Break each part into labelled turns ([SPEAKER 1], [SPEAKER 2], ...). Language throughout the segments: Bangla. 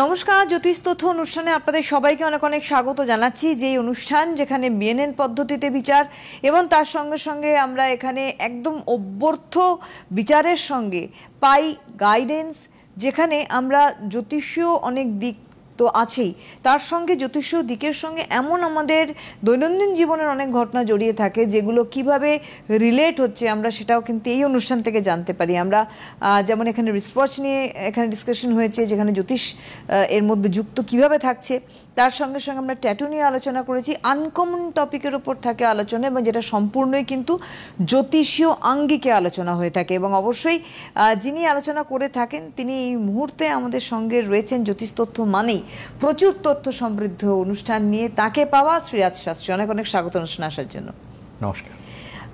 [SPEAKER 1] নমস্কার, জ্যোতিষ তথ্য অনুষ্ঠানে আপনাদের সবাইকে অনেক অনেক স্বাগত জানাচ্ছি। যেই অনুষ্ঠান যেখানে বিএনএন পদ্ধতিতে বিচার এবং তার সঙ্গে সঙ্গে আমরা এখানে একদম অভ্যর্থ বিচারের সঙ্গে পাই গাইডেন্স, যেখানে আমরা জ্যোতিষীয় অনেক দিক তো আছেই, তার সঙ্গে জ্যোতিষীয় দিকের সঙ্গে এমন আমাদের দৈনন্দিন জীবনের অনেক ঘটনা জড়িয়ে থাকে যেগুলো কিভাবে রিলেট হচ্ছে আমরা সেটাও কিন্তু এই অনুষ্ঠান থেকে জানতে পারি। আমরা যেমন এখানে রিসার্চ নিয়ে এখানে ডিসকাশন হয়েছে, যেখানে জ্যোতিষ এর মধ্যে যুক্ত কিভাবে থাকছে, তার সঙ্গে সঙ্গে আমরা ট্যাটু নিয়ে আলোচনা করেছি। আনকমন টপিকের ওপর থাকে আলোচনা এবং যেটা সম্পূর্ণই কিন্তু জ্যোতিষীয় আঙ্গিকে আলোচনা হয়ে থাকে। এবং অবশ্যই যিনি আলোচনা করে থাকেন তিনি এই মুহূর্তে আমাদের সঙ্গে রয়েছেন। জ্যোতিষ তথ্য মানেই প্রচুর তথ্য সমৃদ্ধ অনুষ্ঠান নিয়ে তাকে পাওয়া শ্রীরাজ শাস্ত্রী। অনেক অনেক স্বাগত অনুষ্ঠানে আসার জন্য।
[SPEAKER 2] নমস্কার।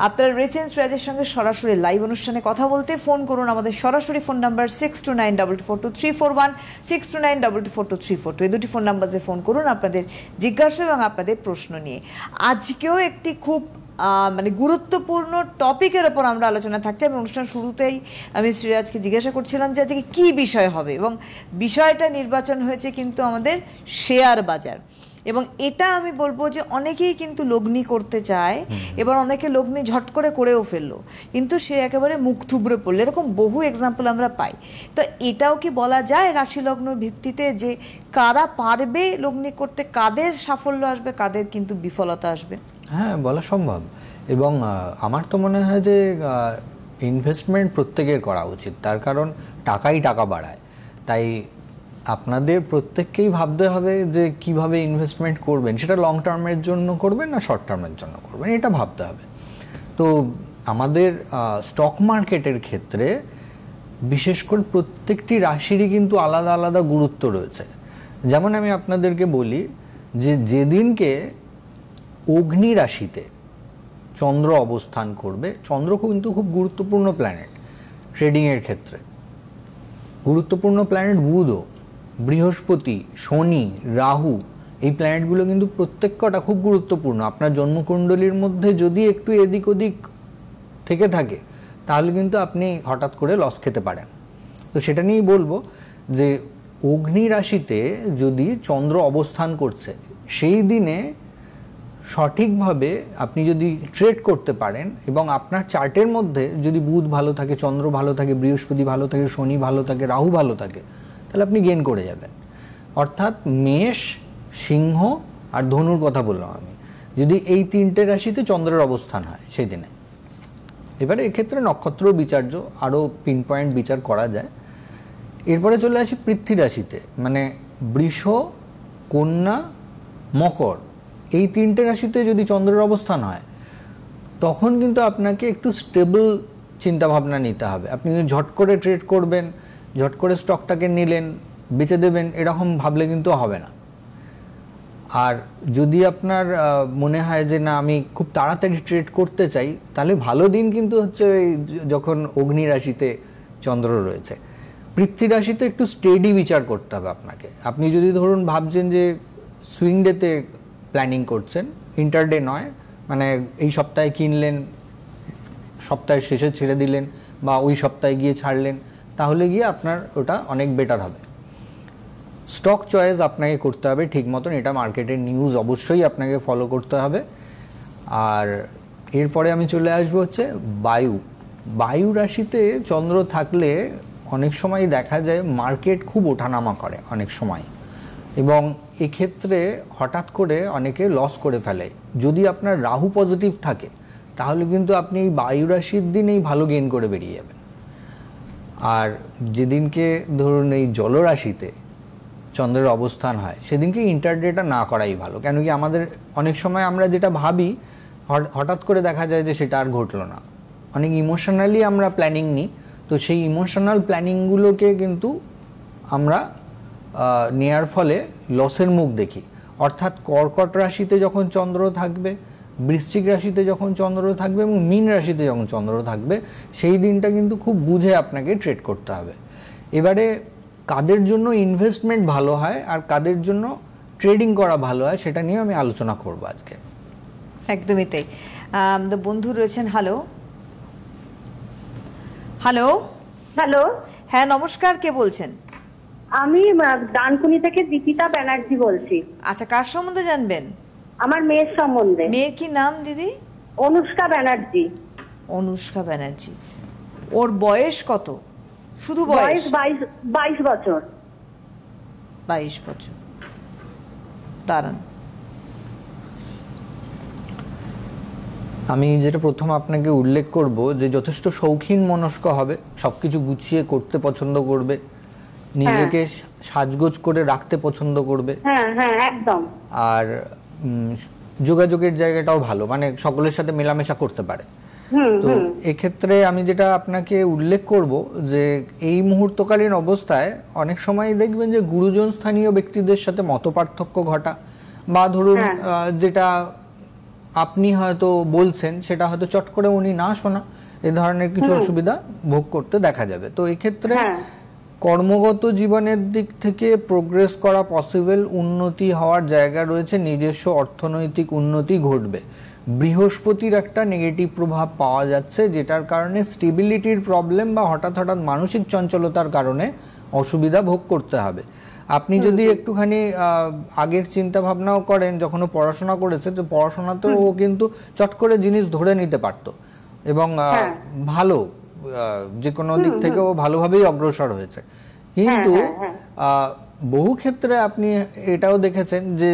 [SPEAKER 1] আপনারা রয়েছেন শ্রীরাজের সঙ্গে সরাসরি লাইভ অনুষ্ঠানে কথা বলতে। ফোন করুন আমাদের সরাসরি ফোন নাম্বার 6292422341, 6292422342, এই দুটি ফোন নাম্বারে ফোন করুন আপনাদের জিজ্ঞাসা এবং আপনাদের প্রশ্ন নিয়ে। আজকেও একটি খুব গুরুত্বপূর্ণ টপিকের ওপর আমরা আলোচনা থাকছে। আমি অনুষ্ঠান শুরুতেই আমি শ্রীরাজকে জিজ্ঞাসা করছিলাম যে আজকে কী বিষয় হবে, এবং বিষয়টা নির্বাচন হয়েছে কিন্তু আমাদের শেয়ার বাজার। এবং এটা আমি বলবো যে অনেকেই কিন্তু লগ্নি করতে চায়, এবার অনেকে লগ্নি ঝট করে করেও ফেললো, কিন্তু সে একেবারে মুখ থুবড়ে পড়লো। এরকম বহু এক্সাম্পল আমরা পাই। তো এটাও কি বলা যায় রাশি লগ্ন ভিত্তিতে যে কারা পারবে লগ্নি করতে, কাদের সাফল্য আসবে, কাদের কিন্তু বিফলতা আসবে?
[SPEAKER 2] হ্যাঁ, বলা সম্ভব। এবং আমার তো মনে হয় যে ইনভেস্টমেন্ট প্রত্যেকের করা উচিত, তার কারণ টাকাই টাকা বাড়ায়। তাই আপনাদের প্রত্যেককেই ভাবতে হবে যে কিভাবে ইনভেস্টমেন্ট করবেন, সেটা লং টার্মের জন্য করবেন না শর্ট টার্মের জন্য করবেন, এটা ভাবতে হবে। তো আমাদের স্টক মার্কেটের ক্ষেত্রে বিশেষ করে প্রত্যেকটি রাশিরই কিন্তু আলাদা আলাদা গুরুত্ব রয়েছে। যেমন আমি আপনাদেরকে বলি যে যেদিনকে অগ্নি রাশিতে চন্দ্র অবস্থান করবে, চন্দ্র কিন্তু খুব গুরুত্বপূর্ণ প্ল্যানেট ট্রেডিংয়ের ক্ষেত্রে। গুরুত্বপূর্ণ প্ল্যানেট বুধও, বৃহস্পতি, শনি, রাহু, এই প্ল্যানেটগুলো কিন্তু প্রত্যেক কটা খুব গুরুত্বপূর্ণ। আপনার জন্মকুণ্ডলীর মধ্যে যদি একটু এদিক ওদিক থেকে থাকে তাহলে কিন্তু আপনি হঠাৎ করে লস খেতে পারেন। তো সেটা নিয়েই বলবো যে অগ্নি রাশিতে যদি চন্দ্র অবস্থান করছে, সেই দিনে সঠিকভাবে আপনি যদি ট্রেড করতে পারেন এবং আপনার চার্টের মধ্যে যদি বুধ ভালো থাকে, চন্দ্র ভালো থাকে, বৃহস্পতি ভালো থাকে, শনি ভালো থাকে, রাহু ভালো থাকে, তাহলে আপনি গেইন করে যাবেন। অর্থাৎ মেষ, সিংহ আর ধনুর কথা বললাম আমি, যদি এই তিনটে রাশিতে চন্দ্রের অবস্থান হয় সেই দিনে। এবারে এক্ষেত্রে নক্ষত্র বিচার্য, আরও পিন পয়েন্ট বিচার করা যায়। এরপরে চলে আসি পৃথ্বী রাশিতে, মানে বৃষ, কন্যা, মকর, এই তিনটে রাশিতে যদি চন্দ্রের অবস্থান হয় তখন কিন্তু আপনাকে একটু স্টেবল চিন্তাভাবনা নিতে হবে। আপনি ঝট করে ট্রেড করবেন, ঝট করে স্টকটাকে নিলেন, বেচে দেবেন, এরকম ভাবলে কিন্তু হবে না। আর যদি আপনার মনে হয় যে না আমি খুব তাড়াতাড়ি ট্রেড করতে চাই, তাহলে ভালো দিন কিন্তু হচ্ছে যখন অগ্নি রাশিতে চন্দ্র রয়েছে। পৃথ্বী রাশিতে একটু স্টেডি বিচার করতে হবে আপনাকে। আপনি যদি ধরুন ভাবছেন যে সুইং ডেতে প্ল্যানিং করছেন, ইন্টারডে নয়, মানে এই সপ্তাহে কিনলেন, সপ্তাহের শেষে ছেড়ে দিলেন, বা ওই সপ্তাহে গিয়ে ছাড়লেন, তাহলে গিয়ে আপনার ওটা অনেক বেটার হবে। স্টক চয়েস আপনাকে করতে হবে ঠিক মতন, এটা মার্কেটের নিউজ অবশ্যই আপনাকে ফলো করতে হবে। আর এরপরে আমি চলে আসবো হচ্ছে বায়ু রাশিতে চন্দ্র থাকলে অনেক সময় দেখা যায় মার্কেট খুব ওঠানামা করে অনেক সময়, এবং এক্ষেত্রে হঠাৎ করে অনেকে লস করে ফেলে। যদি আপনার রাহু পজিটিভ থাকে তাহলে কিন্তু আপনি এই বায়ু রাশির দিনেই ভালো গেইন করে বেরিয়ে যাবেন। আর যেদিনকে ধরুন এই জলরাশিতে চন্দ্রের অবস্থান হয় সেদিনকে ইন্টারডেটা না করাই ভালো। কেন কি আমাদের অনেক সময় আমরা যেটা ভাবি হঠাৎ করে দেখা যায় যে সেটা আর ঘটলো না। অনেক ইমোশনালি আমরা প্ল্যানিং নিই, তো সেই ইমোশনাল প্ল্যানিংগুলোকে কিন্তু আমরা নেয়ার ফলে লসের মুখ দেখি। অর্থাৎ কর্কট রাশিতে যখন চন্দ্র থাকবে, বৃশ্চিক রাশিতে যখন চন্দ্র থাকবে এবং মীন রাশিতে যখন চন্দ্র থাকবে, সেই দিনটা কিন্তু খুব বুঝে আপনাকে ট্রেড করতে হবে। এবারে কাদের জন্য ইনভেস্টমেন্ট ভালো হয় আর কাদের জন্য ট্রেডিং করা ভালো হয় সেটা নিয়ে আমি আলোচনা করব আজকে।
[SPEAKER 1] একদমই তাই। বন্ধু রয়েছেন। হ্যালো হ্যালো
[SPEAKER 3] হ্যালো,
[SPEAKER 1] হ্যাঁ নমস্কার, কে বলছেন?
[SPEAKER 3] আমি ডানকুনি থেকে দীপিতা ব্যানার্জি বলছি।
[SPEAKER 1] আচ্ছা, কার সম্বন্ধে জানবেন?
[SPEAKER 3] আমার মেয়ের সম্বন্ধে।
[SPEAKER 1] মেয়ের কি নাম দিদি?
[SPEAKER 3] অনুষ্কা ব্যানার্জি।
[SPEAKER 1] অনুষ্কা ব্যানার্জি। ওর বয়স কত? শুধু
[SPEAKER 3] বয়স
[SPEAKER 1] বয়স?
[SPEAKER 3] 22 বছর।
[SPEAKER 1] 22 বছর। দাঁড়ান,
[SPEAKER 2] আমি যেটা প্রথম আপনাকে উল্লেখ করব যে যথেষ্ট শৌখিন মনস্ক হবে, সবকিছু গুছিয়ে করতে পছন্দ করবে, নিজেকে সাজগোজ করে রাখতে পছন্দ করবে।
[SPEAKER 3] হ্যাঁ হ্যাঁ একদম।
[SPEAKER 2] আর যোগাযোগের জায়গাটাও ভালো, মানে সকলের সাথে মেলামেশা করতে পারে। তো এক্ষেত্রে আমি যেটা আপনাকে উল্লেখ করব যে এই মুহূর্তকালীন অবস্থায় অনেক সময় দেখবেন যে গুরুজন স্থানীয় ব্যক্তিদের সাথে মতপার্থক্য ঘটা, বা ধরুন যেটা আপনি হয়তো বলছেন সেটা হয়তো চট করে উনি না শোনা, এই ধরনের কিছু অসুবিধা ভোগ করতে দেখা যাবে। তো এক্ষেত্রে কর্মগত জীবনের দিক থেকে প্রোগ্রেস করা পসিবল, উন্নতি হওয়ার জায়গা রয়েছে, নিজস্ব অর্থনৈতিক উন্নতি ঘটবে। বৃহস্পতির একটা নেগেটিভ প্রভাব পাওয়া যাচ্ছে, যেটার কারণে স্টেবিলিটির প্রবলেম বা হঠাৎ হঠাৎ মানসিক চঞ্চলতার কারণে অসুবিধা ভোগ করতে হবে। আপনি যদি একটুখানি আগের চিন্তা ভাবনাও করেন, যখন ও পড়াশোনা করেছে, তো পড়াশোনাতেও ও কিন্তু চট করে জিনিস ধরে নিতে পারত এবং ভালো যে কোনো দিক থেকে ও ভালোভাবেই অগ্রসর হয়েছে। কিন্তু বহু ক্ষেত্রে আপনি এটাও দেখেছেন যে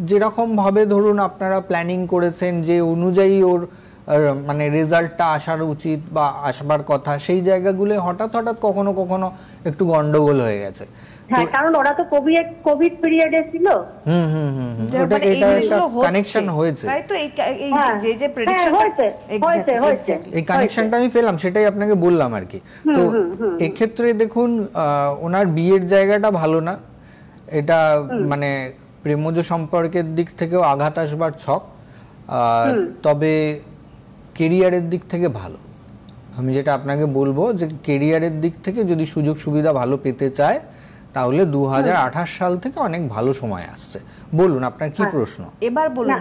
[SPEAKER 2] যেরকম ভাবে ধরুন আপনারা প্ল্যানিং করেছেন যে অনুযায়ী ওর মানে রেজাল্টটা আসার উচিত বা আসবার কথা, সেই জায়গাগুলো হঠাৎ হঠাৎ কখনো কখনো একটু গন্ডগোল হয়ে গেছে।
[SPEAKER 3] হ্যাঁ, কারণ ওরা তো কোভিড পিরিয়ডে ছিল।
[SPEAKER 2] ওটা এটা একটা কানেকশন হয়েছে,
[SPEAKER 1] তাই তো? এই যে প্রেডিকশন
[SPEAKER 3] হয়েছে,
[SPEAKER 2] এই কানেকশনটা আমি পেলাম, সেটাই আপনাকে বললাম আর কি। তো এই ক্ষেত্রে দেখুন ওনার বিয়ের জায়গাটা ভালো না, এটা মানে প্রেমজ সম্পর্কের দিক থেকেও আঘাত আসবার ছক, তবে কেরিয়ারের দিক থেকে ভালো। আমি যেটা আপনাকে বলবো যে কেরিয়ারের দিক থেকে যদি সুযোগ সুবিধা ভালো পেতে চায় তাহলে 2028 সাল থেকে অনেক ভালো সময় আসছে। বলুন আপনার কি প্রশ্ন?
[SPEAKER 1] এবার বলুন।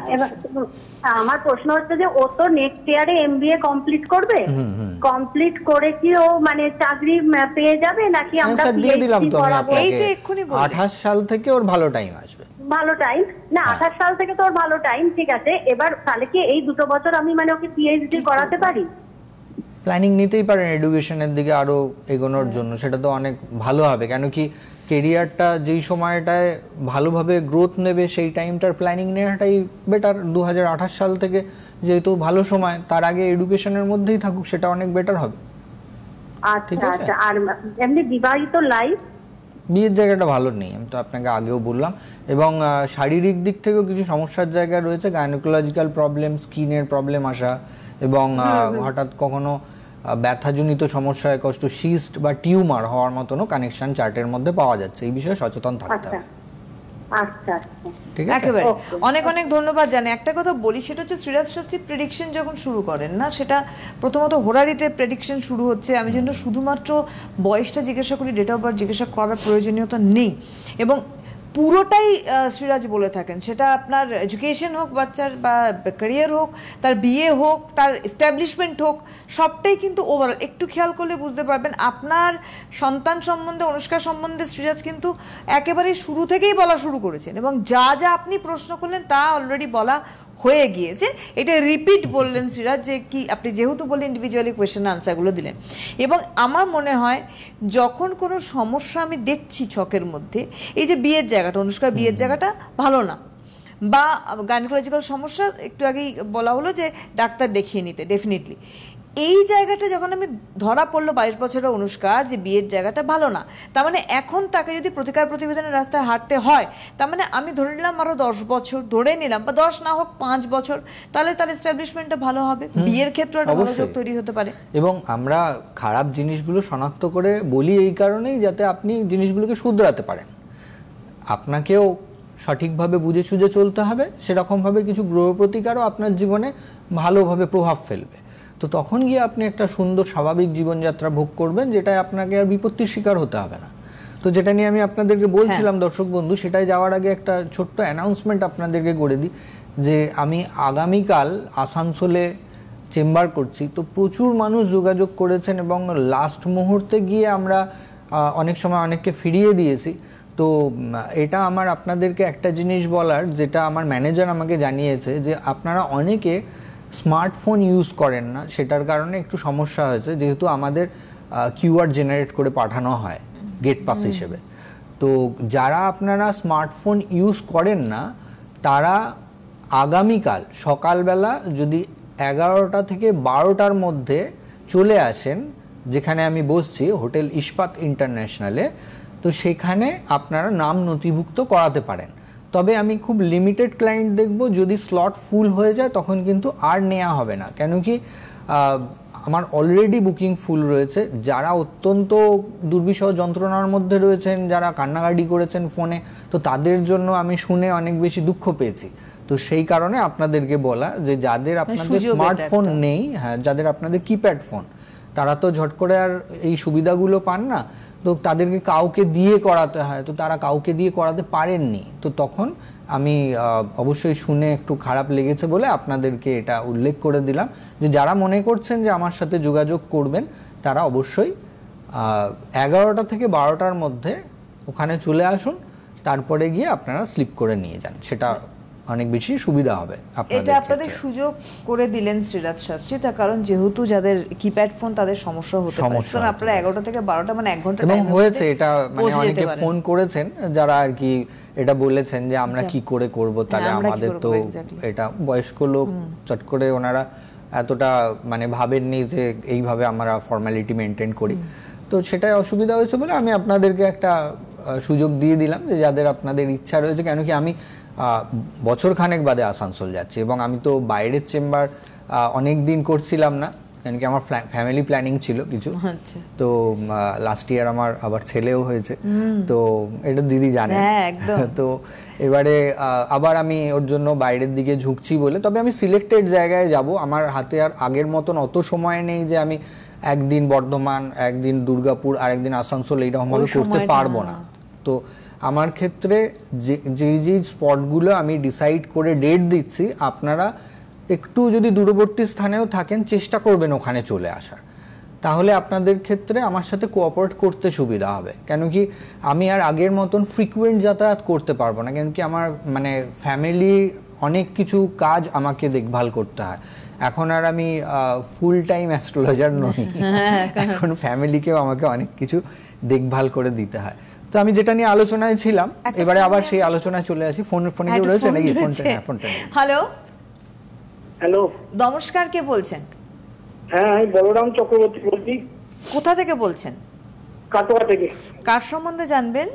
[SPEAKER 3] আমার প্রশ্ন হচ্ছে যে ও তো নেক্সট ইয়ারে এমবিএ কমপ্লিট করবে, কমপ্লিট করে কি ও মানে চাকরি পেয়ে যাবে নাকি আমরা
[SPEAKER 2] দিয়ে দিলাম তো আমি
[SPEAKER 1] এই যে এক্ষুনি বললাম
[SPEAKER 2] 28 সাল থেকে ওর ভালো টাইম আসবে।
[SPEAKER 3] ভালো টাইম না, 28 সাল থেকে তো ওর ভালো টাইম, ঠিক আছে। এবার তাহলে কি এই 2 বছর আমি মানে ওকে পিএইচডি করাতে পারি?
[SPEAKER 2] প্ল্যানিং নিতেই পারেন এডুকেশনের দিকে আরো এগোনোর জন্য, সেটা তো অনেক ভালো হবে। কেন কি কেরিয়ারটা যেই সময়টায় ভালোভাবে গ্রোথ নেবে সেই টাইমটার প্ল্যানিং নেওয়াটাই বেটার। 2028 সাল থেকে যেহেতু ভালো সময়, তার আগে এডুকেশনের মধ্যেই থাকুক, সেটা অনেক বেটার হবে।
[SPEAKER 3] আচ্ছা আচ্ছা। আর এমনি বিবাহিত লাইফ?
[SPEAKER 2] বিয়ের জায়গাটা ভালো নেই, আমি তো আপনাকে আগেও বললাম। এবং শারীরিক দিক থেকেও কিছু সমস্যার জায়গা রয়েছে, গাইনোকোলজিক্যাল প্রবলেম, স্কিনের প্রবলেম আসা, এবং হঠাৎ কখনো ব্যথাজনিত সমস্যায় কষ্ট, সিস্ট বা টিউমার হওয়ার মতনও কানেকশন চার্টের মধ্যে পাওয়া যাচ্ছে। এই বিষয়ে সচেতন থাকতে হবে।
[SPEAKER 3] আচ্ছা আচ্ছা,
[SPEAKER 2] ঠিক আছে,
[SPEAKER 1] একেবারে অনেক অনেক ধন্যবাদ। জানি একটা কথা বলি, সেটা হচ্ছে শ্রীরাজ শাস্ত্রী প্রেডিকশন যখন শুরু করেন না, সেটা প্রথমত হোরারিতে প্রেডিকশন শুরু হচ্ছে। আমি জন্য শুধুমাত্র বয়সটা জিজ্ঞাসা করি, ডেট অফ বার্থ জিজ্ঞাসা করার প্রয়োজনীয়তা নেই, এবং পুরোটাই শ্রীরাজ বলে থাকেন। সেটা আপনার এডুকেশন হোক বাচ্চার, বা ক্যারিয়ার হোক, তার বিয়ে হোক, তার এস্টাবলিশমেন্ট হোক, সবটাই কিন্তু ওভারঅল একটু খেয়াল করলে বুঝতে পারবেন। আপনার সন্তান সম্বন্ধে, অনুষ্কা সম্বন্ধে শ্রীরাজ কিন্তু একেবারে শুরু থেকেই বলা শুরু করেছেন, এবং যা যা আপনি প্রশ্ন করলেন তা অলরেডি বলা হয়ে গিয়েছে। এটা রিপিট বললেন শ্রীরাজ, যে কি আপনি যেহেতু বললেন ইন্ডিভিজুয়ালি কোয়েশ্চেন আনসারগুলো দিলেন। এবং আমার মনে হয় যখন কোনো সমস্যা আমি দেখছি ছকের মধ্যে, এই যে বিয়ের জায়গাটা, অনুষ্কার বিয়ের জায়গাটা ভালো না, বা গাইনোকোলজিক্যাল সমস্যা একটু আগেই বলা হলো যে ডাক্তার দেখিয়ে নিতে, ডেফিনেটলি এই জায়গাটা যখন আমি ধরা পড়লো 22 বছরের অনুষ্কার যে বিয়ের জায়গাটা ভালো না, তার মানে এখন তাকে যদি প্রতিকার প্রতিবেদনের রাস্তায় হাঁটতে হয়, তার মানে আমি ধরে নিলাম আরো 10 বছর, ধরে নিলাম, বা 10 না হোক 5 বছর, তাহলে তার এস্টাবলিশমেন্টটা ভালো হবে, বিয়ের ক্ষেত্রে একটা ভালো যোগ তৈরি হতে পারে।
[SPEAKER 2] এবং আমরা খারাপ জিনিসগুলো শনাক্ত করে বলি এই কারণেই, যাতে আপনি জিনিসগুলোকে শুধরাতে পারেন। আপনাকেও সঠিকভাবে বুঝে সুঝে চলতে হবে, সেরকমভাবে কিছু গ্রহ প্রতিকারও আপনার জীবনে ভালোভাবে প্রভাব ফেলবে। তো তখন গিয়ে আপনি একটা সুন্দর স্বাভাবিক জীবনযাত্রা ভোগ করবেন, যেটায় আপনাকে আর বিপত্তির শিকার হতে হবে না। তো যেটা নিয়ে আমি আপনাদেরকে বলছিলাম দর্শক বন্ধু, সেটাই যাওয়ার আগে একটা ছোট্ট অ্যানাউন্সমেন্ট আপনাদেরকে করে দিই, যে আমি আগামীকাল আসানসোলে চেম্বার করছি। তো প্রচুর মানুষ যোগাযোগ করেছেন, এবং লাস্ট মুহূর্তে গিয়ে আমরা অনেক সময় অনেককে ফিরিয়ে দিয়েছি। তো এটা আমার আপনাদেরকে একটা জিনিস বলার, যেটা আমার ম্যানেজার আমাকে জানিয়েছে, যে আপনারা অনেকে স্মার্টফোন ইউজ করেন না, সেটার কারণে একটু সমস্যা হয়েছে, যেহেতু আমাদের কিউআর জেনারেট করে পাঠানো হয় গেট পাস হিসেবে। তো যারা আপনারা স্মার্টফোন ইউজ করেন না, তারা আগামীকাল সকালবেলা যদি 11টা থেকে 12টার মধ্যে চলে আসেন, যেখানে আমি বসছি হোটেল ইস্পাত ইন্টারন্যাশনালে, তো সেখানে আপনারা নাম নথিভুক্ত করাতে পারেন। তবে আমি খুব লিমিটেড ক্লায়েন্ট দেখব, যদি স্লট ফুল হয়ে যায় তখন কিন্তু আর নেওয়া হবে না, কেন কি আমার অলরেডি বুকিং ফুল রয়েছে। যারা অত্যন্ত দুর্বিষহ যন্ত্রণার মধ্যে রয়েছেন, যারা কান্নাকাটি করেছেন ফোনে, তো তাদের জন্য আমি শুনে অনেক বেশি দুঃখ পেয়েছি। তো সেই কারণে আপনাদেরকে বলা যে যাদের আপনাদের স্মার্টফোন নেই, হ্যাঁ, যাদের আপনাদের কিপ্যাড ফোন, তারা তো ঝট করে আর এই সুবিধাগুলো পান না, তো তাদেরকে কাউকে দিয়ে করাতে হয়, তো তারা কাউকে দিয়ে করাতে পারেননি। তো তখন আমি অবশ্যই শুনে একটু খারাপ লেগেছে বলে আপনাদেরকে এটা উল্লেখ করে দিলাম, যে যারা মনে করছেন যে আমার সাথে যোগাযোগ করবেন, তারা অবশ্যই 11টা থেকে 12টার মধ্যে ওখানে চলে আসুন, তারপরে গিয়ে আপনারা স্লিপ করে নিয়ে যান, সেটা অনেক বেশি সুবিধা হবে আপনাদের।
[SPEAKER 1] এটা আপনাদের সুযোগ করে দিলেন শ্রীরাজ শাস্ত্রী, তার কারণ যেহেতু যাদের কিপ্যাড ফোন তাদের সমস্যা হতে পারে, কারণ আপনারা 11টা থেকে 12টা মানে 1 ঘন্টা টাইম
[SPEAKER 2] হয়েছে। এটা মানে অনেকে ফোন করেছেন যারা আর কি এটা বলেছেন যে আমরা কি করে করব, তাহলে আমাদের তো এটা বয়স্ক লোক, চট করে ওনারা এতটা মানে ভাবেননি যে এইভাবে আমরা ফর্মালিটি মেনটেন করি। তো সেটাই অসুবিধা হয়েছে বলে আমি আপনাদেরকে একটা সুযোগ দিয়ে দিলাম, যে যাদের আপনাদের ইচ্ছা রয়েছে, কেন কি আমি বছর খানেক বাদে আসানসোল যাচ্ছি, এবং আমি তো বাইরের চেম্বার অনেক দিন করছিলাম না, কেন কি আমার ফ্যামিলি প্ল্যানিং ছিল কিছু। তো লাস্ট ইয়ার আমার আবার ছেলেও হয়েছে, তো এটা দিদি জানে। তো এবারে আবার আমি ওর জন্য বাইরের দিকে ঝুঁকছি বলে, তবে আমি সিলেক্টেড জায়গায় যাব। আমার হাতে আর আগের মতন অত সময় নেই যে আমি একদিন বর্ধমান, একদিন দুর্গাপুর, আর একদিন আসানসোল এইরকম ভাবে করতে পারবো না। তো আমার ক্ষেত্রে যে স্পটগুলো আমি ডিসাইড করে ডেট দিচ্ছি, আপনারা একটু যদি দূরবর্তী স্থানেও থাকেন চেষ্টা করবেন ওখানে চলে আসার, তাহলে আপনাদের ক্ষেত্রে আমার সাথে কোঅপারেট করতে সুবিধা হবে। কেন কি আমি আর আগের মতন ফ্রিকুয়েন্ট যাতায়াত করতে পারবো না, কেন কি আমার মানে ফ্যামিলির অনেক কিছু কাজ আমাকে দেখভাল করতে হয়। এখন আর আমি ফুল টাইম অ্যাস্ট্রোলজার নই, এখন ফ্যামিলিকেও আমাকে অনেক কিছু দেখভাল করে দিতে হয়। তো আমি যেটা নিয়ে আলোচনায় ছিলাম, এবারে আবার সেই আলোচনায় চলে আসি। ফোনে কেউ রয়েছে নাকি? ফোনটা।
[SPEAKER 4] হ্যালো
[SPEAKER 5] হ্যালো,
[SPEAKER 1] নমস্কার, কে বলছেন?
[SPEAKER 5] হ্যাঁ, আমি বলরাম চক্রবর্তী বলছি।
[SPEAKER 1] কোথা থেকে বলছেন?
[SPEAKER 5] কাটোয়া থেকে।
[SPEAKER 1] কার সম্বন্ধে জানবেন?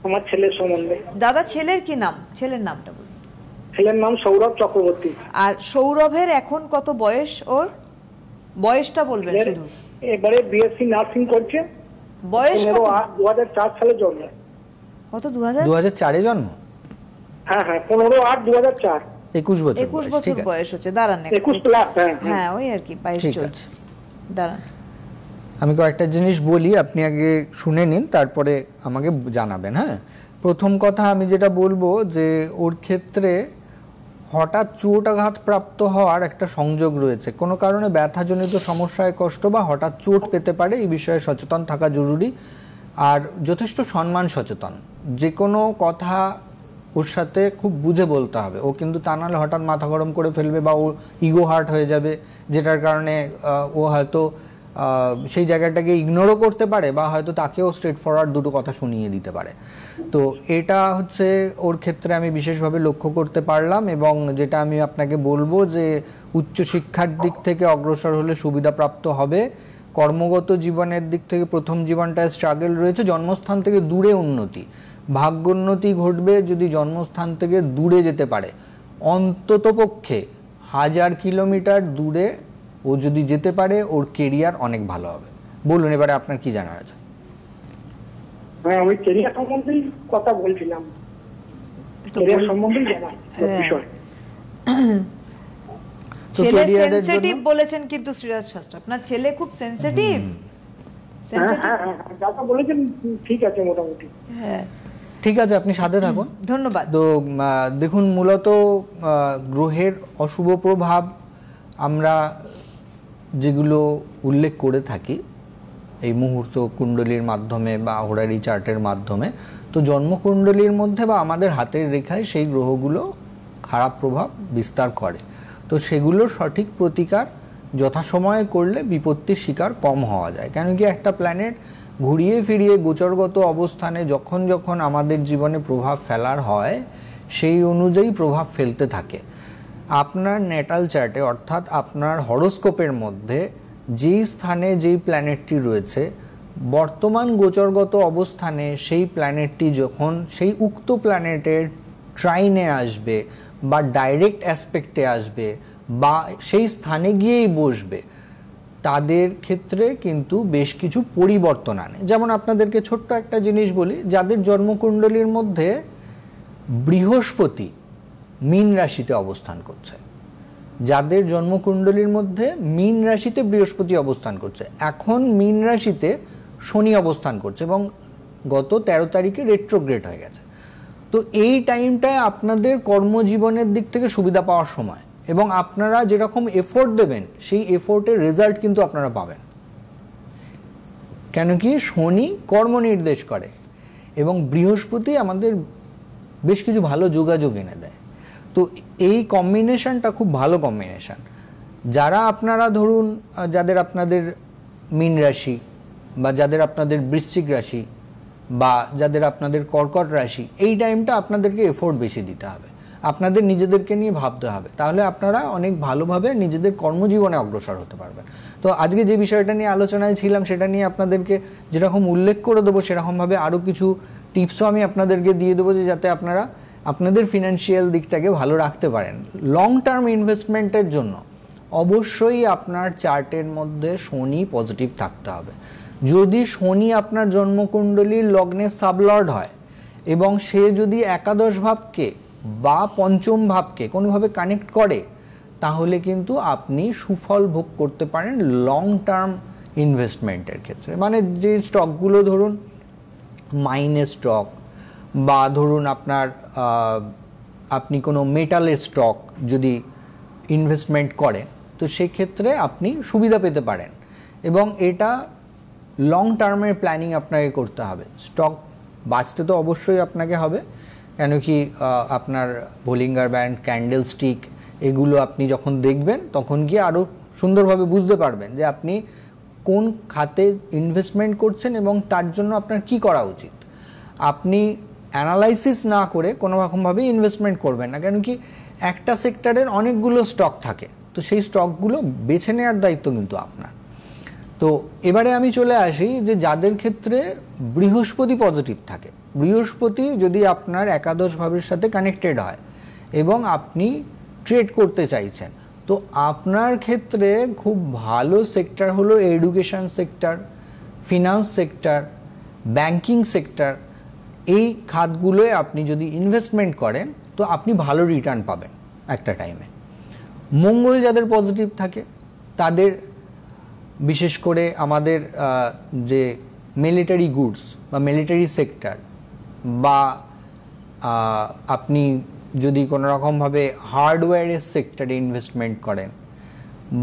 [SPEAKER 5] আমার ছেলের সম্বন্ধে।
[SPEAKER 1] দাদা, ছেলের কি নাম? ছেলের নামটা বলুন।
[SPEAKER 5] ছেলের নাম সৌরভ চক্রবর্তী।
[SPEAKER 1] আর সৌরভের এখন কত বয়স? ওর বয়সটা বলবেন শুধু।
[SPEAKER 5] এবারে বিএসসি নার্সিং করছে।
[SPEAKER 1] বয়স
[SPEAKER 5] 2004 সালে জন্ম।
[SPEAKER 1] কত?
[SPEAKER 2] 2004 জন্ম?
[SPEAKER 5] হ্যাঁ হ্যাঁ, 15/8/2004।
[SPEAKER 2] 21
[SPEAKER 1] বছর বয়স হচ্ছে। দাঁড়ান,
[SPEAKER 5] 21 প্লাস।
[SPEAKER 1] হ্যাঁ, ওই আর কি 22 চলছে। দাঁড়ান,
[SPEAKER 2] আমি কয়েকটা জিনিস বলি, আপনি আগে শুনে নিন, তারপরে আমাকে জানাবেন। হ্যাঁ, প্রথম কথা আমি যেটা বলবো, যে ওর ক্ষেত্রে হঠাৎ চোট আঘাত প্রাপ্ত হওয়ার একটা সংযোগ রয়েছে। কোনো কারণে ব্যথাজনিত সমস্যায় কষ্ট বা হঠাৎ চোট পেতে পারে, এই বিষয়ে সচেতন থাকা জরুরি। আর যথেষ্ট সম্মান সচেতন, যে কোনো কথা ওর সাথে খুব বুঝে বলতে হবে। ও কিন্তু তা নাহলে হঠাৎ মাথা গরম করে ফেলবে, বা ওর ইগো হার্ট হয়ে যাবে, যেটার কারণে ও হয়তো সেই জায়গাটাকে ইগনোরও করতে পারে, বা হয়তো তাকেও স্ট্রেট ফরওয়ার্ড দুটো কথা শুনিয়ে দিতে পারে। তো এটা হচ্ছে ওর ক্ষেত্রে আমি বিশেষভাবে লক্ষ্য করতে পারলাম। এবং যেটা আমি আপনাকে বলবো, যে উচ্চশিক্ষার দিক থেকে অগ্রসর হলে সুবিধাপ্রাপ্ত হবে। কর্মগত জীবনের দিক থেকে প্রথম জীবনটায় স্ট্রাগল রয়েছে। জন্মস্থান থেকে দূরে উন্নতি, ভাগ্যোন্নতি ঘটবে যদি জন্মস্থান থেকে দূরে যেতে পারে। অন্ততপক্ষে 1000 কিলোমিটার দূরে ও যদি যেতে পারে, ওর কেরিয়ার অনেক ভালো হবে। বলুন এবারে আপনার কি জানার আছে?
[SPEAKER 5] হ্যাঁ, আমি কেরিয়ার সম্বন্ধেই কথা বলছিলাম। কেরিয়ার সম্বন্ধেই জানা বিষয়।
[SPEAKER 1] ছেলে সেনসিটিভ বলেছেন, কিন্তু শ্রীরাজ শাস্ত্রী আপনার ছেলে খুব সেনসিটিভ।
[SPEAKER 5] যাটা বলেছেন ঠিক আছে, মোটামুটি।
[SPEAKER 1] হ্যাঁ,
[SPEAKER 2] ঠিক আছে, আপনি সাথে থাকুন।
[SPEAKER 1] ধন্যবাদ।
[SPEAKER 2] তো দেখুন, মূলত গ্রহের অশুভ প্রভাব আমরা যেগুলো উল্লেখ করে থাকি, এই মুহূর্ত কুণ্ডলীর মাধ্যমে বা হোরারি চার্টের মাধ্যমে। তো জন্মকুণ্ডলীর মধ্যে বা আমাদের হাতের রেখায় সেই গ্রহগুলো খারাপ প্রভাব বিস্তার করে। তো সেগুলোর সঠিক প্রতিকার যথাসময়ে করলে বিপত্তির শিকার কম হওয়া যায়। কেন কি একটা প্ল্যানেট ঘুরিয়ে ফিরিয়ে গোচরগত অবস্থানে যখন যখন আমাদের জীবনে প্রভাব ফেলার হয় সেই অনুযায়ী প্রভাব ফেলতে থাকে। আপনার ন্যাটাল চার্টে অর্থাৎ আপনার হরোস্কোপের মধ্যে যেই স্থানে যেই প্ল্যানেটটি রয়েছে বর্তমান গোচরগত অবস্থানে সেই প্ল্যানেটটি যখন সেই উক্ত প্ল্যানেটের ট্রাইনে আসবে বা ডাইরেক্ট অ্যাসপেক্টে আসবে বা সেই স্থানে গিয়েই বসবে, তাদের ক্ষেত্রে কিন্তু বেশ কিছু পরিবর্তন আনে। যেমন আপনাদেরকে ছোট্ট একটা জিনিস বলি, যাদের জন্মকুণ্ডলীর মধ্যে বৃহস্পতি মীন রাশিতে অবস্থান করছে, যাদের জন্মকুণ্ডলীর মধ্যে মীন রাশিতে বৃহস্পতি অবস্থান করছে, এখন মীন রাশিতে শনি অবস্থান করছে এবং গত 13 তারিখে রেট্রোগ্রেড হয়ে গেছে। তো এই টাইমটায় আপনাদের কর্মজীবনের দিক থেকে সুবিধা পাওয়ার সময় এবং আপনারা যেরকম এফোর্ট দেবেন সেই এফোর্টের রেজাল্ট কিন্তু আপনারা পাবেন। কেন কি শনি কর্ম নির্দেশ করে এবং বৃহস্পতি আমাদের বেশ কিছু ভালো যোগাযোগ এনে দেয়। তো এই কম্বিনেশনটা খুব ভালো কম্বিনেশন। যারা আপনারা ধরুন যাদের আপনাদের মীন রাশি বা যাদের আপনাদের বৃশ্চিক রাশি বা যাদের আপনাদের কর্কট রাশি, এই টাইমটা আপনাদেরকে এফোর্ট বেশি দিতে হবে, আপনাদের নিজেদেরকে নিয়ে ভাবতে হবে, তাহলে আপনারা অনেক ভালোভাবে নিজেদের কর্মজীবনে অগ্রসর হতে পারবেন। তো আজকে যে বিষয়টা নিয়ে আলোচনায় ছিলাম সেটা নিয়ে আপনাদেরকে যেরকম উল্লেখ করে দেবো সেরকমভাবে আরও কিছু টিপসও আমি আপনাদেরকে দিয়ে দেবো যে যাতে আপনারা আপনাদের ফিনান্সিয়াল দিকটাকে ভালো রাখতে পারেন। লং টার্ম ইনভেস্টমেন্টের জন্য অবশ্যই আপনার চার্টের মধ্যে শনি পজিটিভ থাকতে হবে। যদি শনি আপনার জন্মকুণ্ডলীর লগ্নে সাবলর্ড হয় এবং সে যদি একাদশ ভাবকে বা পঞ্চম ভাবকে কোনোভাবে কানেক্ট করে তাহলে কিন্তু আপনি সুফল ভোগ করতে পারেন লং টার্ম ইনভেস্টমেন্টের ক্ষেত্রে। মানে যে স্টকগুলো ধরুন মাইনের স্টক বা ধরুন আপনার আপনি কোনো মেটালের স্টক যদি ইনভেস্টমেন্ট করেন তো সেক্ষেত্রে আপনি সুবিধা পেতে পারেন এবং এটা লং টার্মের প্ল্যানিং আপনাকে করতে হবে। স্টক বাঁচতে তো অবশ্যই আপনাকে হবে, কেন কি আপনার বোলিঙ্গার ব্যান্ড, ক্যান্ডেল স্টিক এগুলো আপনি যখন দেখবেন তখন গিয়ে আরও সুন্দরভাবে বুঝতে পারবেন যে আপনি কোন খাতে ইনভেস্টমেন্ট করছেন এবং তার জন্য আপনার কি করা উচিত। আপনি অ্যানালাইসিস না করে কোনো রকমভাবে ইনভেস্টমেন্ট করবেন না, কেন কি একটা সেক্টরের অনেকগুলো স্টক থাকে, তো সেই স্টকগুলো বেছে নেওয়ার দায়িত্ব কিন্তু আপনার। তো এবারে আমি চলে আসি যে যাদের ক্ষেত্রে বৃহস্পতি পজিটিভ থাকে, বৃহস্পতি যদি আপনার একাদশ ভাবের সাথে কানেক্টেড হয় এবং আপনি ট্রেড করতে চাইছেন, তো আপনার ক্ষেত্রে খুব ভালো সেক্টর হলো education sector, finance sector, banking sector. এই খাতগুলোয় আপনি যদি ইনভেস্টমেন্ট করেন তো আপনি ভালো রিটার্ন পাবেন একটা টাইমে। মঙ্গল যাদের পজিটিভ থাকে তাদের বিশেষ করে আমাদের যে মিলিটারি গুডস বা মিলিটারি সেক্টর বা আপনি যদি কোনো রকমভাবে হার্ডওয়্যারের সেক্টরে ইনভেস্টমেন্ট করেন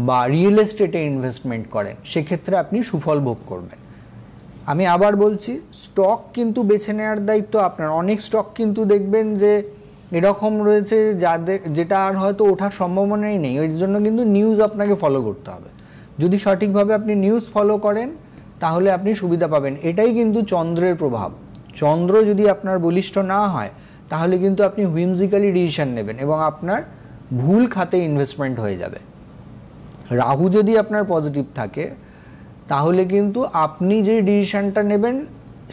[SPEAKER 2] বা রিয়েল এস্টেটে ইনভেস্টমেন্ট করেন সেক্ষেত্রে আপনি সুফল ভোগ করবেন। আমি আবার বলছি, স্টক কিন্তু বেছে নেওয়ার দায়িত্ব আপনার। অনেক স্টক কিন্তু দেখবেন যে এরকম রয়েছে যেটা আর হয়তো ওঠার সম্ভাবনাই নেই, ওই জন্য কিন্তু নিউজ আপনাকে ফলো করতে হবে। যদি সঠিকভাবে আপনি নিউজ ফলো করেন তাহলে আপনি সুবিধা পাবেন। এটাই কিন্তু চন্দ্রের প্রভাব। চন্দ্র যদি আপনার বলিষ্ঠ না হয় তাহলে কিন্তু আপনি হুইমজিক্যালি ডিসিশন নেবেন এবং আপনার ভুল খাতে ইনভেস্টমেন্ট হয়ে যাবে। রাহু যদি আপনার পজিটিভ থাকে তাহলে কিন্তু আপনি যে ডিসিশনটা নেবেন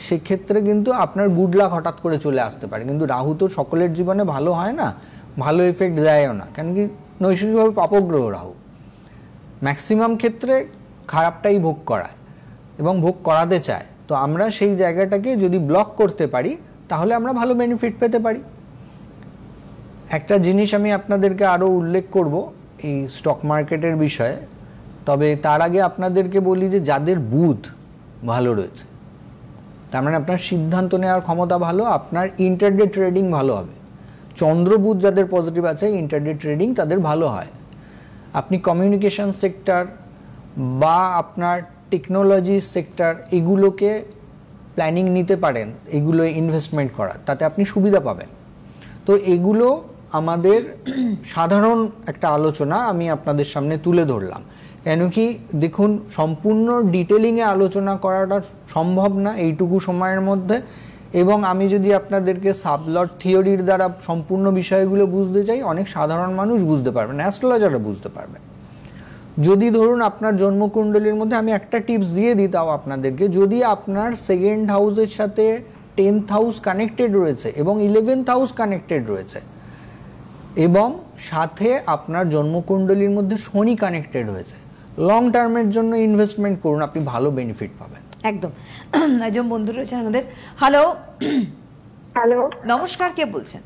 [SPEAKER 2] সেক্ষেত্রে কিন্তু আপনার গুড লাক হঠাৎ করে চলে আসতে পারে। কিন্তু রাহু তো সকলের জীবনে ভালো হয় না, ভালো এফেক্ট দেয়ও না, কেন কি নৈসর্গিকভাবে পাপগ্রহ রাহু ম্যাক্সিমাম ক্ষেত্রে খারাপটাই ভোগ করায় এবং ভোগ করাতে চায়। তো আমরা সেই জায়গাটাকে যদি ব্লক করতে পারি তাহলে আমরা ভালো বেনিফিট পেতে পারি। একটা জিনিস আমি আপনাদেরকে আরও উল্লেখ করব এই স্টক মার্কেটের বিষয়ে, তবে তার আগে আপনাদেরকে বলি যে যাদের বুধ ভালো রয়েছে তার মানে আপনার সিদ্ধান্ত নেওয়ার ক্ষমতা ভালো, আপনার ইন্টারডে ট্রেডিং ভালো হবে। চন্দ্র বুধ যাদের পজিটিভ আছে ইন্টারডে ট্রেডিং তাদের ভালো হয়। আপনি কমিউনিকেশন সেক্টর বা আপনার টেকনোলজি সেক্টর, এগুলোকে প্ল্যানিং নিতে পারেন, এগুলো ইনভেস্টমেন্ট করার, তাতে আপনি সুবিধা পাবেন। তো এগুলো আমাদের সাধারণ একটা আলোচনা আমি আপনাদের সামনে তুলে ধরলাম। কেন কি দেখুন, সম্পূর্ণ ডিটেলিংয়ে আলোচনা করাটা সম্ভব না এইটুকু সময়ের মধ্যে, এবং আমি যদি আপনাদেরকে সাবলট থিওরির দ্বারা সম্পূর্ণ বিষয়গুলো বুঝতে চাই, অনেক সাধারণ মানুষ বুঝতে পারবেন, অ্যাস্ট্রোলজাররা বুঝতে পারবেন। যদি ধরুন আপনার জন্মকুণ্ডলীর মধ্যে আমি একটা টিপস দিয়ে দিই তাও আপনাদেরকে, যদি আপনার সেকেন্ড হাউসের সাথে 10th হাউস কানেক্টেড রয়েছে এবং 11th হাউস কানেক্টেড রয়েছে, এবং সাথে আপনার জন্মকুণ্ডলীর মধ্যে শনি কানেক্টেড হয়েছে, লং টার্মের জন্য ইনভেস্টমেন্ট করুন, আপনি ভালো বেনিফিট পাবেন।
[SPEAKER 1] একদম। একজন বন্ধু রয়েছেন আমাদের। হ্যালো।
[SPEAKER 3] হ্যালো,
[SPEAKER 1] নমস্কার, কে বলছেন?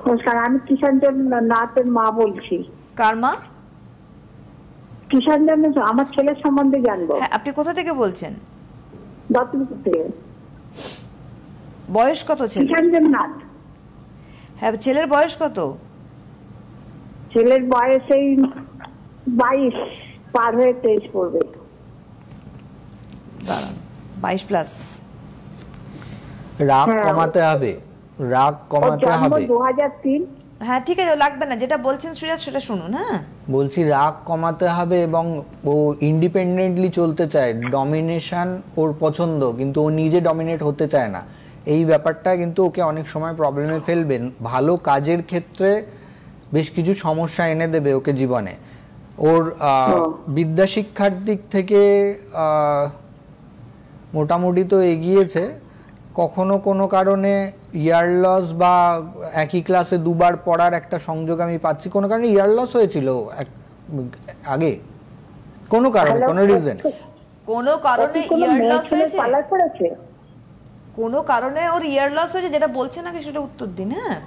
[SPEAKER 3] নমস্কার, আমি কিষানচন্দ্র নাথের মা বলছি।
[SPEAKER 1] কার মা?
[SPEAKER 3] কিষানচন্দ্র, আমার ছেলের সম্বন্ধে জানবো।
[SPEAKER 1] হ্যাঁ, আপনি কোথা থেকে বলছেন?
[SPEAKER 3] দত্তপুর থেকে।
[SPEAKER 1] বয়স কত ছেলে?
[SPEAKER 3] কিষানচন্দ্র নাথ।
[SPEAKER 1] হ্যাঁ, ছেলের বয়স কত?
[SPEAKER 3] ছেলের বয়স এই 22 পার হয়ে 23 পড়বে।
[SPEAKER 1] 22 প্লাস।
[SPEAKER 2] রাগ কমাতে হবে, রাগ কমাতে হবে।
[SPEAKER 3] 2003।
[SPEAKER 1] হ্যাঁ, ঠিক আছে, লাগবে না, যেটা বলছেন শ্রীরাজ সেটা শুনুন। হ্যাঁ,
[SPEAKER 2] বলছি রাগ কমাতে হবে, এবং ও ইন্ডিপেন্ডেন্টলি চলতে চায়, ডমিনেশন ওর পছন্দ, কিন্তু ও নিজে ডমিনেট হতে চায় না। এই ব্যাপারটা কিন্তু ওকে অনেক সময় প্রবলেমে ফেলবেন। ভালো কাজের ক্ষেত্রে বেশ কিছু সমস্যা এনে দেবে ওকে জীবনে। ওর বিদ্যা শিক্ষার দিক থেকে মোটামুটি তো এগিয়েছে, কখনো কোনো কারণে ইয়ার লস বা একই ক্লাসে দুবার পড়ার একটা সংযোগ আমি পাচ্ছি। কোনো কারণে ইয়ার লস হয়েছিল আগে, কোনো কারণে, কোনো রিজন,
[SPEAKER 1] কোনো কারণে ইয়ার লস হয়েছে,
[SPEAKER 3] পালার পড়েছে,
[SPEAKER 1] কোনো কারণে ওর ইয়ার লস হয়েছে, যেটা বলছেন আগে সেটা উত্তর দিন। হ্যাঁ,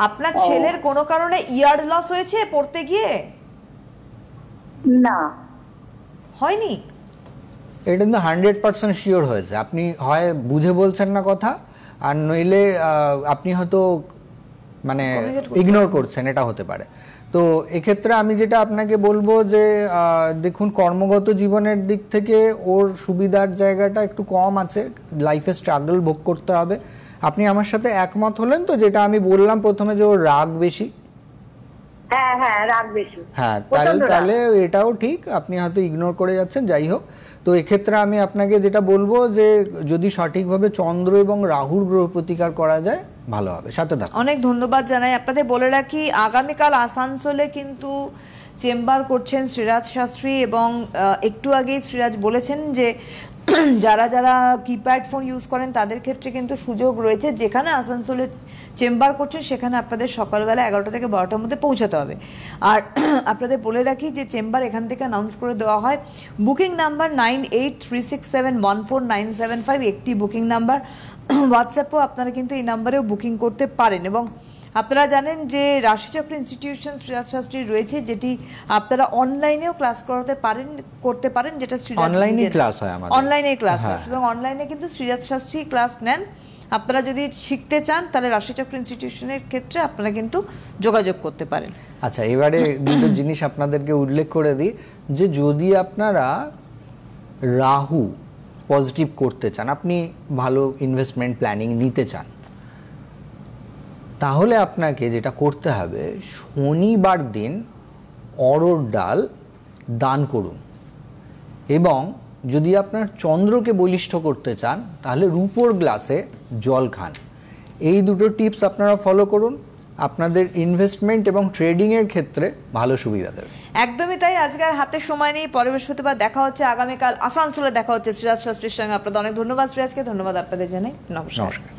[SPEAKER 1] আপনার ছেলের কোনো কারণে ইয়ার লস হয়েছে পড়তে গিয়ে?
[SPEAKER 3] না,
[SPEAKER 1] হয়নি।
[SPEAKER 2] এটা কিন্তু 100% শিওর হয়েছে। আপনি হয় বুঝে বলছেন না কথা, আর নইলে আপনি হয়তো মানে ইগনোর করছেন, এটা হতে পারে। তো এক্ষেত্রে আমি যেটা আপনাকে বলবো যে দেখুন, কর্মগত জীবনের দিক থেকে ওর সুবিধার জায়গাটা একটু কম আছে, লাইফে স্ট্রাগল ভোগ করতে হবে। আপনি আমার সাথে একমত হলেন তো, যেটা আমি বললাম প্রথমে, যে ওর রাগ বেশি।
[SPEAKER 3] হ্যাঁ হ্যাঁ, রাগ বেশি।
[SPEAKER 2] হ্যাঁ, তাহলে এটাও ঠিক, আপনি হয়তো ইগনোর করে যাচ্ছেন। যাই হোক, তো এক্ষেত্রে আমি আপনাকে যেটা বলবো যে যদি সঠিকভাবে চন্দ্র এবং রাহুর গ্রহ প্রতিকার করা যায় ভালো হবে। সাথে থাকুন।
[SPEAKER 1] অনেক ধন্যবাদ জানাই আপনাদের। বলে রাখি, আগামীকাল আসানসোলে কিন্তু চেম্বার করছেন শ্রীরাজ শাস্ত্রী, এবং একটু আগেই শ্রীরাজ বলেছেন যে যারা যারা কিপ্যাড ফোন ইউজ করেন তাদের ক্ষেত্রে কিন্তু সুযোগ রয়েছে। যেখানে আসানসোলে চেম্বার করছেন সেখানে আপনাদের সকালবেলা 11টা থেকে 12টার মধ্যে পৌঁছাতে হবে। আর আপনাদের বলে রাখি যে চেম্বার এখান থেকে অ্যানাউন্স করে দেওয়া হয়। বুকিং নাম্বার 9836714975, একটি বুকিং নাম্বার। হোয়াটসঅ্যাপেও আপনারা কিন্তু এই নাম্বারেও বুকিং করতে পারেন। এবং আপনারা জানেন যে রাশিচক্র ইনস্টিটিউশন শ্রীরাজ শাস্ত্রী রয়েছে, যেটি আপনারা অনলাইনেও ক্লাস করতে পারেন, যেটা
[SPEAKER 2] অনলাইনে ক্লাস হয়, আমাদের
[SPEAKER 1] অনলাইনে ক্লাস হয়। সুতরাং অনলাইনে কিন্তু শ্রীরাজ শাস্ত্রী ক্লাস নেন। আপনারা যদি শিখতে চান তাহলে রাশিচক্র ইনস্টিটিউশনের ক্ষেত্রে আপনারা কিন্তু যোগাযোগ করতে পারেন।
[SPEAKER 2] আচ্ছা, এবারে দুটো জিনিস আপনাদেরকে উল্লেখ করে দিই, যে যদি আপনারা রাহু পজিটিভ করতে চান, আপনি ভালো ইনভেস্টমেন্ট প্ল্যানিং নিতে চান, তাহলে আপনাকে যেটা করতে হবে, শনিবার দিন অড়হর ডাল দান করুন। এবং যদি আপনার চন্দ্রকে বলিষ্ঠ করতে চান তাহলে রূপোর গ্লাসে জল খান। এই দুটো টিপস আপনারা ফলো করুন, আপনাদের ইনভেস্টমেন্ট এবং ট্রেডিংয়ের ক্ষেত্রে ভালো সুবিধা দেবে।
[SPEAKER 1] একদমই তাই। আজকে আর হাতে সময় নেই, পরের বৃহস্পতিবার দেখা হচ্ছে, আগামীকাল আসানসোলে দেখা হচ্ছে শ্রীরাজ শাস্ত্রীর সঙ্গে। আপনাদের অনেক ধন্যবাদ শ্রীরাজকে, ধন্যবাদ আপনাদের জানাই। নমস্কার।